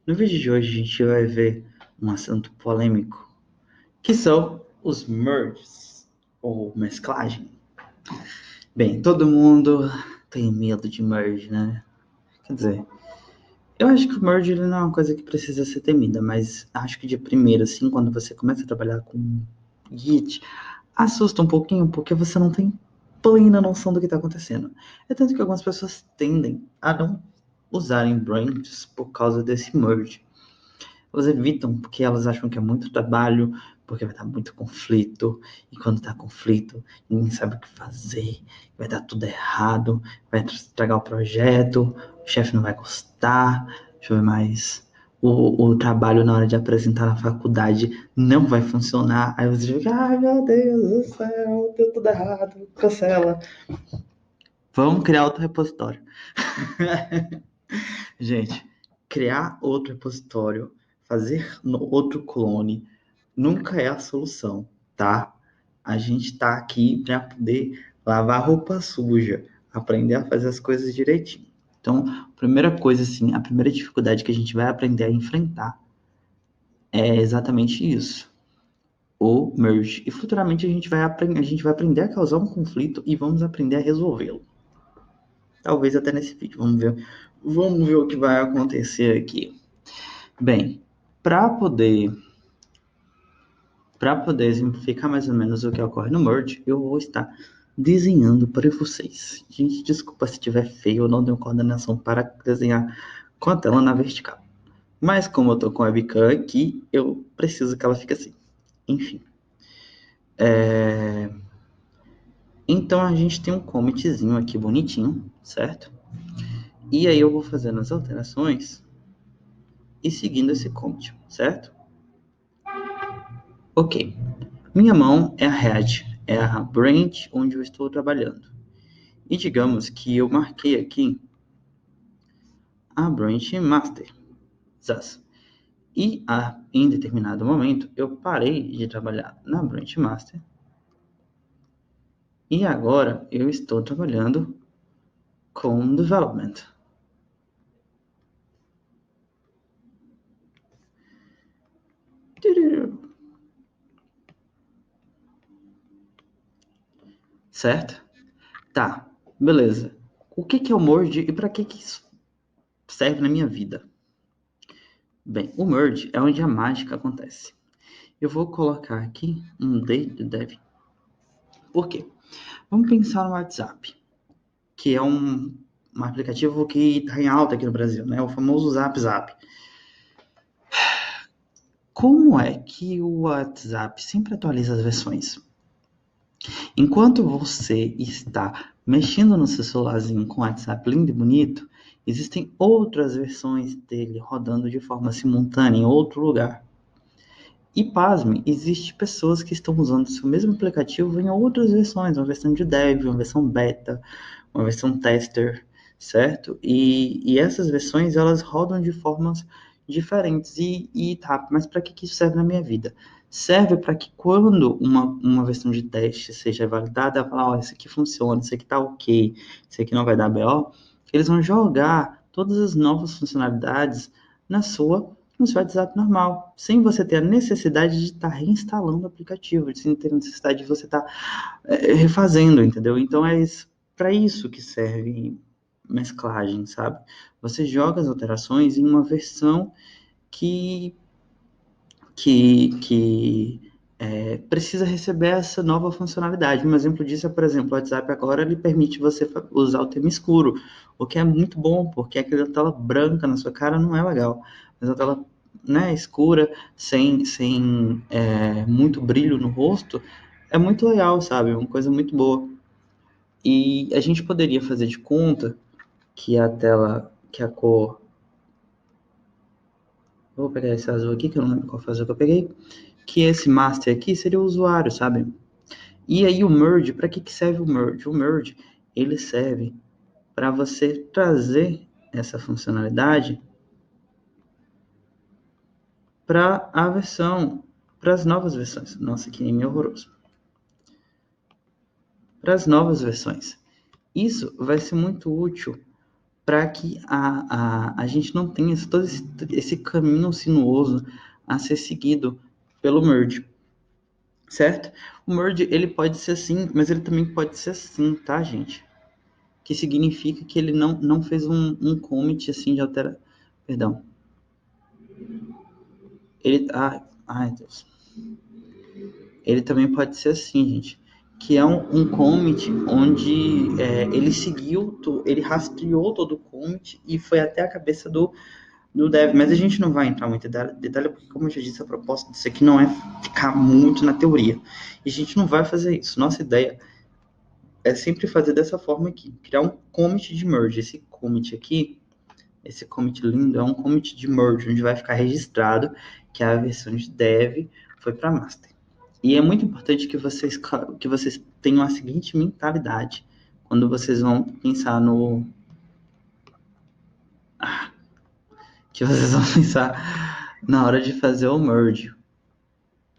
No vídeo de hoje a gente vai ver um assunto polêmico, que são os merges, ou mesclagem. Bem, todo mundo tem medo de merge, né? Quer dizer, eu acho que o merge ele não é uma coisa que precisa ser temida, mas acho que de primeira, assim, quando você começa a trabalhar com Git, assusta um pouquinho, porque você não tem plena noção do que está acontecendo. É tanto que algumas pessoas tendem a não usarem branches por causa desse merge. Elas evitam porque elas acham que é muito trabalho, porque vai dar muito conflito, e quando dá conflito, ninguém sabe o que fazer, vai dar tudo errado, vai estragar o projeto, o chefe não vai gostar, deixa eu ver mais. O trabalho na hora de apresentar na faculdade não vai funcionar. Aí você fica, ai meu Deus do céu, deu tudo errado, cancela. Vamos criar outro repositório. Gente, criar outro repositório, fazer outro clone, nunca é a solução, tá? A gente tá aqui para poder lavar roupa suja, aprender a fazer as coisas direitinho. Então, a primeira coisa, assim, a primeira dificuldade que a gente vai aprender a enfrentar é exatamente isso, o merge. E futuramente a gente vai aprender a causar um conflito e vamos aprender a resolvê-lo. Talvez até nesse vídeo, vamos ver o que vai acontecer aqui. Bem, para poder exemplificar mais ou menos o que ocorre no Merge, eu vou estar desenhando para vocês. Gente, desculpa se estiver feio, eu não tenho coordenação para desenhar com a tela na vertical. Mas como eu estou com a webcam aqui, eu preciso que ela fique assim. Enfim. Então a gente tem um commitzinho aqui bonitinho, certo? E aí eu vou fazendo as alterações e seguindo esse commit, certo? Ok. Minha mão é a head, é a branch onde eu estou trabalhando. E digamos que eu marquei aqui a branch master, ZAS. E em determinado momento eu parei de trabalhar na branch master e agora eu estou trabalhando com development. Certo? Tá, beleza. O que é o merge e para que isso serve na minha vida? Bem, o merge é onde a mágica acontece. Eu vou colocar aqui um dev. Por quê? Vamos pensar no WhatsApp, que é um aplicativo que está em alta aqui no Brasil, né? O famoso Zap Zap. Como é que o WhatsApp sempre atualiza as versões? Enquanto você está mexendo no seu celularzinho com o WhatsApp lindo e bonito, existem outras versões dele rodando de forma simultânea em outro lugar. E pasme, existem pessoas que estão usando o seu mesmo aplicativo em outras versões, uma versão de dev, uma versão beta, uma versão tester, certo? E essas versões, elas rodam de formas diferentes. Tá, mas para que isso serve na minha vida? Serve para que quando uma versão de teste seja validada, ela fala, ó, isso aqui funciona, isso aqui tá ok, isso aqui não vai dar BO, eles vão jogar todas as novas funcionalidades no seu WhatsApp normal, sem você ter a necessidade de estar reinstalando o aplicativo, sem ter a necessidade de você estar refazendo, entendeu? Então é para isso que serve mesclagem, sabe? Você joga as alterações em uma versão que precisa receber essa nova funcionalidade. Um exemplo disso é, por exemplo, o WhatsApp agora ele permite você usar o tema escuro, o que é muito bom, porque aquela tela branca na sua cara não é legal. Mas a tela, né, escura, sem muito brilho no rosto, é muito legal, sabe? É uma coisa muito boa. E a gente poderia fazer de conta que a tela, que a cor... Vou pegar esse azul aqui, que eu não lembro qual foi o azul que eu peguei. Que esse master aqui seria o usuário, sabe? E aí o merge, para que serve o merge? O merge, ele serve para você trazer essa funcionalidade para a versão, para as novas versões. Nossa, que nome horroroso. Para as novas versões. Isso vai ser muito útil para que a gente não tenha todo esse caminho sinuoso a ser seguido pelo merge, certo? O merge, ele pode ser assim, mas ele também pode ser assim, tá, gente? Que significa que ele não fez um commit assim de altera... Perdão. Ele... ai, Deus. Ele também pode ser assim, gente. Que é um commit onde ele seguiu, ele rastreou todo o commit e foi até a cabeça do dev. Mas a gente não vai entrar muito em detalhe, porque, como eu já disse, a proposta disso aqui não é ficar muito na teoria. E a gente não vai fazer isso. Nossa ideia é sempre fazer dessa forma aqui. Criar um commit de merge. Esse commit lindo, é um commit de merge, onde vai ficar registrado que a versão de dev foi para master. E é muito importante que vocês tenham a seguinte mentalidade quando vocês vão pensar no... que vocês vão pensar na hora de fazer o merge,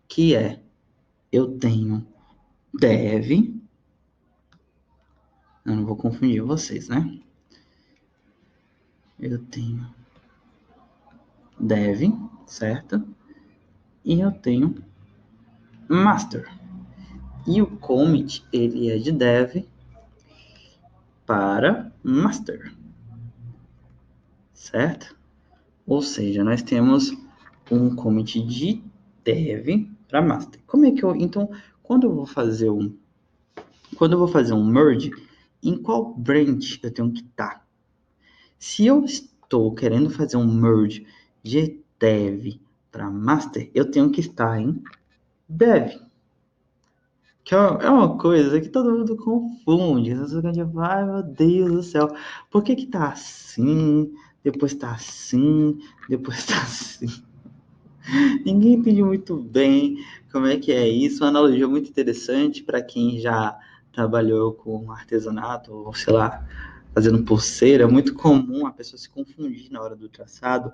que é, eu tenho dev, eu não vou confundir vocês, né? Eu tenho dev, certo? E eu tenho master. E o commit, ele é de dev para master, certo? Ou seja, nós temos um commit de dev para master. Como é que eu... Então, quando eu vou fazer um merge, em qual branch eu tenho que estar? Se eu estou querendo fazer um merge de dev para master, eu tenho que estar em dev. Que é uma coisa que todo mundo confunde. Ai, meu Deus do céu. Por que tá assim, depois tá assim, depois tá assim? Ninguém entende muito bem como é que é isso. Uma analogia muito interessante para quem já trabalhou com artesanato, ou sei lá, fazendo pulseira. É muito comum a pessoa se confundir na hora do traçado,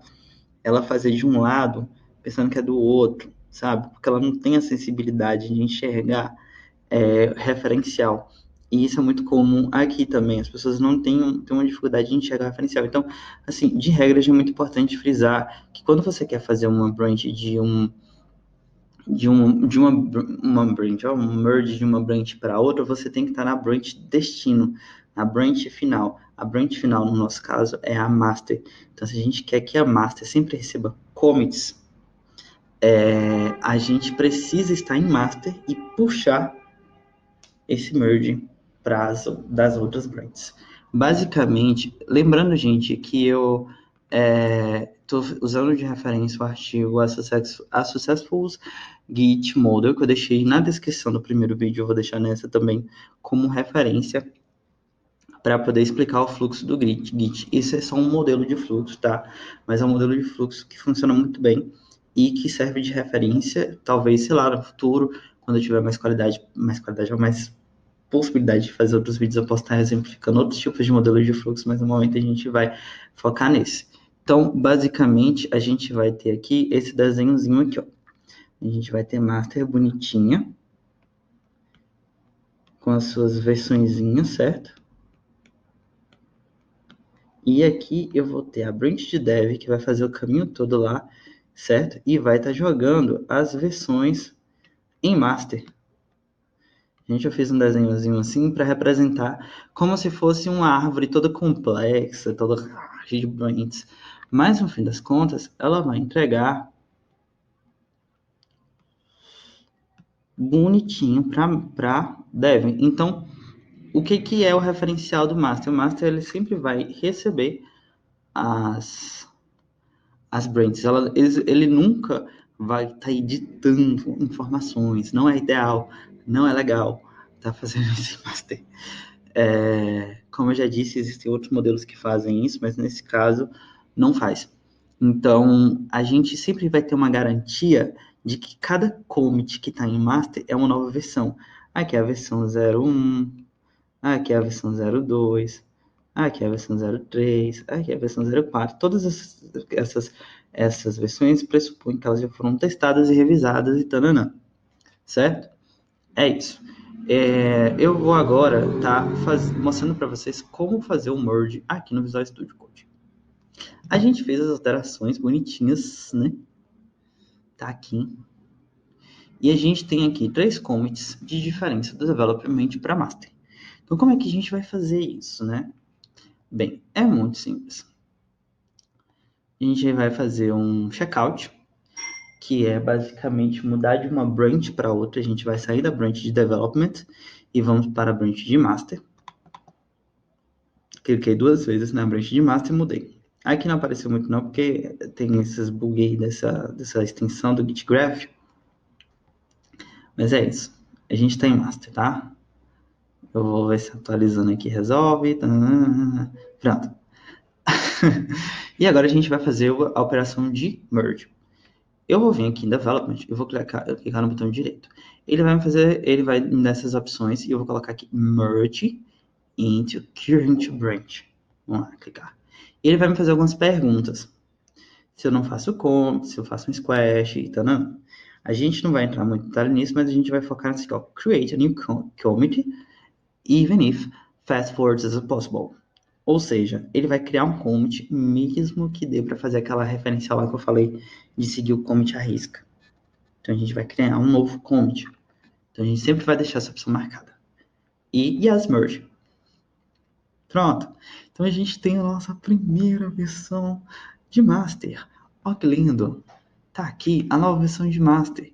ela fazer de um lado pensando que é do outro, sabe? Porque ela não tem a sensibilidade de enxergar referencial. E isso é muito comum aqui também. As pessoas não têm uma dificuldade de enxergar referencial. Então, assim, de regra, é muito importante frisar que quando você quer fazer uma branch uma branch, um merge de uma branch para outra, você tem que estar na branch destino, na branch final. A branch final, no nosso caso, é a master. Então, se a gente quer que a master sempre receba commits, a gente precisa estar em master e puxar esse merge das outras branches. Basicamente, lembrando, gente, que eu estou usando de referência o artigo A Successful Git Model, que eu deixei na descrição do primeiro vídeo, eu vou deixar nessa também como referência para poder explicar o fluxo do Git. Isso é só um modelo de fluxo, tá? Mas é um modelo de fluxo que funciona muito bem e que serve de referência, talvez, sei lá, no futuro, quando eu tiver mais qualidade ou mais possibilidade de fazer outros vídeos, eu posso estar exemplificando outros tipos de modelos de fluxo, mas no momento a gente vai focar nesse. Então, basicamente, a gente vai ter aqui esse desenhozinho aqui, ó. A gente vai ter master bonitinha, com as suas versõezinhas, certo? E aqui eu vou ter a branch de dev, que vai fazer o caminho todo lá, certo? E vai estar jogando as versões em master. Gente, eu fiz um desenhozinho assim para representar como se fosse uma árvore toda complexa, toda cheia de branches. Mas, no fim das contas, ela vai entregar bonitinho para dev. Então, o que é o referencial do master? O master ele sempre vai receber as branches. Ele nunca vai estar editando informações. Não é ideal, não é legal estar fazendo esse master. Como eu já disse, existem outros modelos que fazem isso, mas nesse caso não faz. Então, a gente sempre vai ter uma garantia de que cada commit que está em master é uma nova versão. Aqui é a versão 01, aqui é a versão 02, aqui é a versão 03, aqui é a versão 04. Todas essas versões pressupõem que elas já foram testadas e revisadas e tananã, certo? É isso. Eu vou agora estar mostrando para vocês como fazer o merge aqui no Visual Studio Code. A gente fez as alterações bonitinhas, né? Tá aqui. E a gente tem aqui 3 commits de diferença do development para master. Então, como é que a gente vai fazer isso, né? Bem, é muito simples. A gente vai fazer um checkout, que é basicamente mudar de uma branch para outra. A gente vai sair da branch de development e vamos para a branch de master. Cliquei 2 vezes na branch de master e mudei. Aqui não apareceu muito não, porque tem esses bugs aí dessa extensão do Git Graph. Mas é isso. A gente está em master, tá? Eu vou ver se atualizando aqui resolve. Pronto. E agora a gente vai fazer a operação de merge. Eu vou vir aqui em development, eu vou clicar no botão direito. Ele vai nessas opções e eu vou colocar aqui merge into current branch. Vamos lá, clicar. Ele vai me fazer algumas perguntas. Se eu não faço commit, se eu faço um squash, tá, não? A gente não vai entrar muito em detalhe nisso, mas a gente vai focar nesse aqui, ó, create a new commit, even if fast forwards as possible. Ou seja, ele vai criar um commit mesmo que dê para fazer aquela referência lá que eu falei de seguir o commit à risca. Então a gente vai criar um novo commit. Então a gente sempre vai deixar essa opção marcada. E as merge. Pronto. Então a gente tem a nossa primeira versão de master. Olha que lindo. Tá aqui a nova versão de master,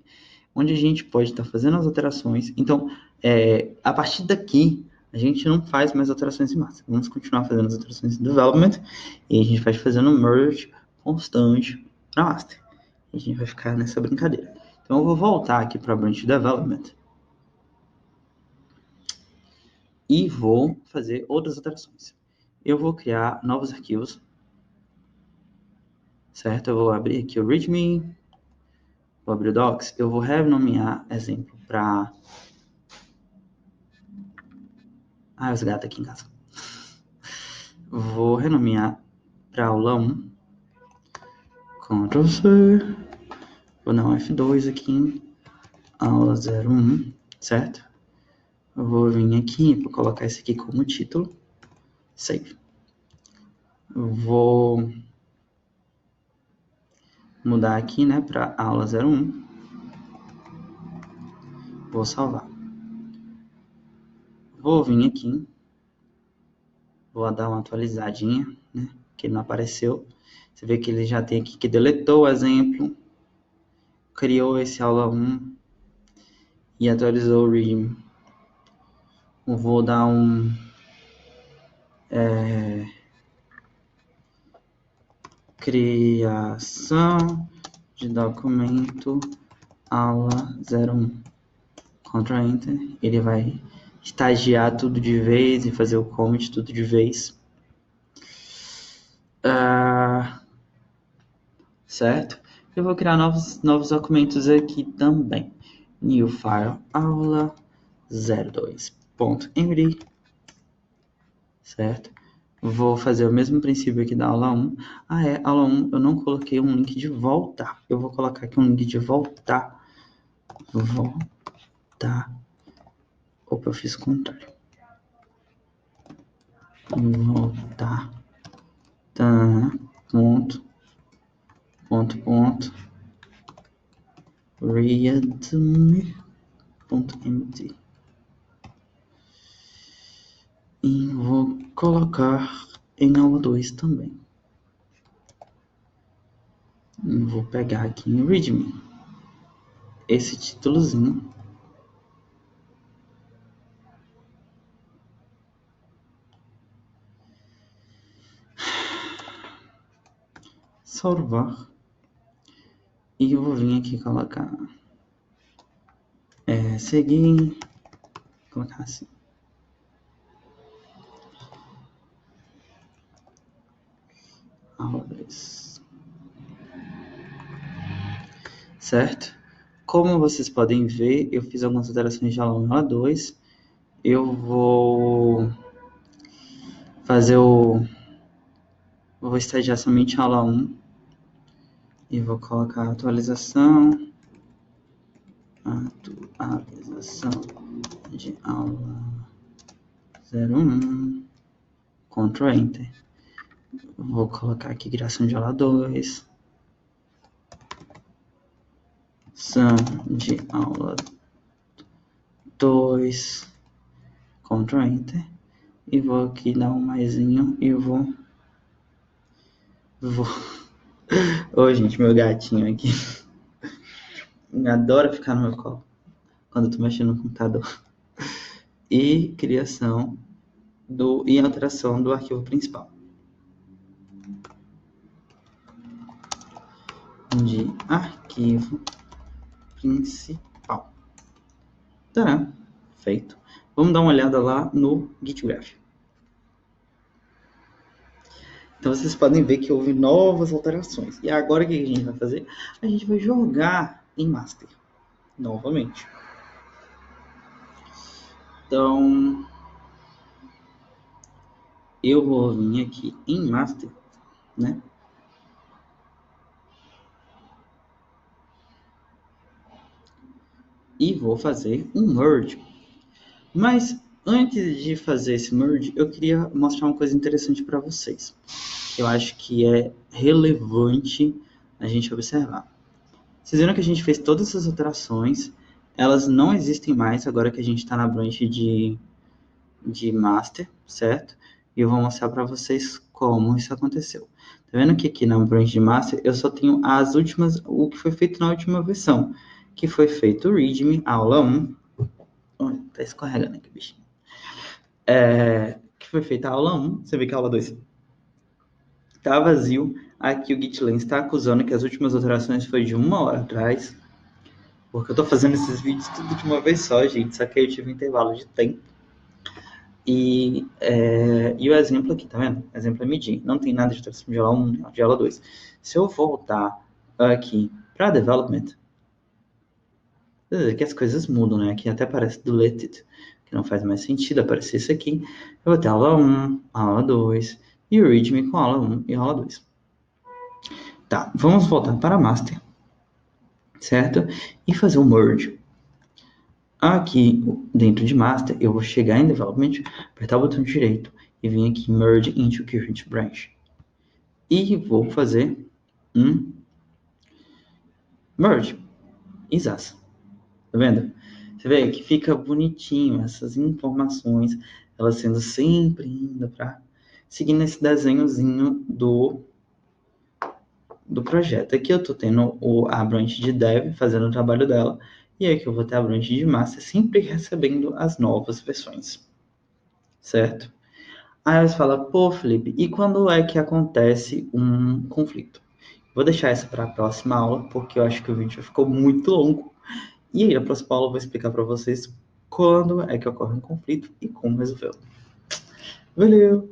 onde a gente pode estar fazendo as alterações. Então, a partir daqui, a gente não faz mais alterações em master. Vamos continuar fazendo as alterações em development e a gente vai fazendo merge constante para master. E a gente vai ficar nessa brincadeira. Então, eu vou voltar aqui para a branch development e vou fazer outras alterações. Eu vou criar novos arquivos, certo? Eu vou abrir aqui o README, vou abrir o Docs, eu vou renomear exemplo para... os gatos aqui em casa. Vou renomear para aula 1. Ctrl C. Vou dar um F2 aqui. Aula 01, certo? Eu vou vir aqui, vou colocar esse aqui como título. Save. Eu vou mudar aqui, né, para aula 01. Vou salvar. Vou vir aqui. Vou dar uma atualizadinha, né, que não apareceu. Você vê que ele já tem aqui que deletou o exemplo, criou esse aula 1 e atualizou o README. Eu vou dar um criação de documento aula 01. Ctrl Enter. Ele vai estagiar tudo de vez e fazer o commit tudo de vez. Certo? Eu vou criar novos documentos aqui também. New file aula 02.md, certo? Vou fazer o mesmo princípio aqui da aula 1. Aula 1 eu não coloquei um link de voltar. Eu vou colocar aqui um link de voltar. Opa, eu fiz o contrário. Voltar. Tá. Readme.md. E vou colocar em aula 2 também. Vou pegar aqui em README esse títulozinho. Salvar. E eu vou vir aqui colocar seguir, colocar assim. Aula 2. Certo? Como vocês podem ver, eu fiz algumas alterações de aula 1 e aula 2. Eu vou fazer vou estagiar somente a aula 1 e vou colocar atualização Atualização de aula 01, Ctrl Enter. Vou colocar aqui criação de aula 2, ação de aula 2, Ctrl Enter, e vou aqui dar um maisinho e vou... Ô, gente, meu gatinho aqui adora ficar no meu colo quando eu tô mexendo no computador. E criação e alteração do arquivo principal. De arquivo principal. Tá, feito. Vamos dar uma olhada lá no GitGraph. Então vocês podem ver que houve novas alterações. E agora o que a gente vai fazer? A gente vai jogar em master novamente. Então eu vou vir aqui em master, né? E vou fazer um merge. Mas antes de fazer esse merge, eu queria mostrar uma coisa interessante para vocês. Eu acho que é relevante a gente observar. Vocês viram que a gente fez todas essas alterações, elas não existem mais agora que a gente está na branch de master, certo? E eu vou mostrar para vocês como isso aconteceu. Tá vendo que aqui na branch de master eu só tenho as últimas, o que foi feito na última versão, que foi feito o readme, aula 1. Olha, tá escorregando aqui, bichinho. Que foi feita a aula 1, você vê que a aula 2 tá vazio. Aqui o GitLens está acusando que as últimas alterações foi de 1 hora atrás, porque eu tô fazendo esses vídeos tudo de uma vez só, gente, só que aí eu tive um intervalo de tempo. E o exemplo aqui, tá vendo? O exemplo é medir. Não tem nada de alteração de aula 1, de aula 2. Se eu voltar aqui para development, que as coisas mudam, né? Aqui até aparece deleted, que não faz mais sentido aparecer isso aqui. Eu vou ter aula 1, aula 2 e o readme com aula 1 e aula 2. Tá, vamos voltar para master, certo? E fazer o merge. Aqui dentro de master, eu vou chegar em development, apertar o botão direito e vir aqui merge into current branch. E vou fazer um merge. Exato. Tá vendo? Você vê que fica bonitinho essas informações, elas sendo sempre indo para seguindo esse desenhozinho do projeto. Aqui eu tô tendo a branch de dev fazendo o trabalho dela, e aqui eu vou ter a branch de master sempre recebendo as novas versões, certo? Aí você fala, pô, Felipe, e quando é que acontece um conflito? Vou deixar essa para a próxima aula, porque eu acho que o vídeo ficou muito longo. E aí, na próxima aula, eu vou explicar para vocês quando é que ocorre um conflito e como resolvê-lo. Valeu!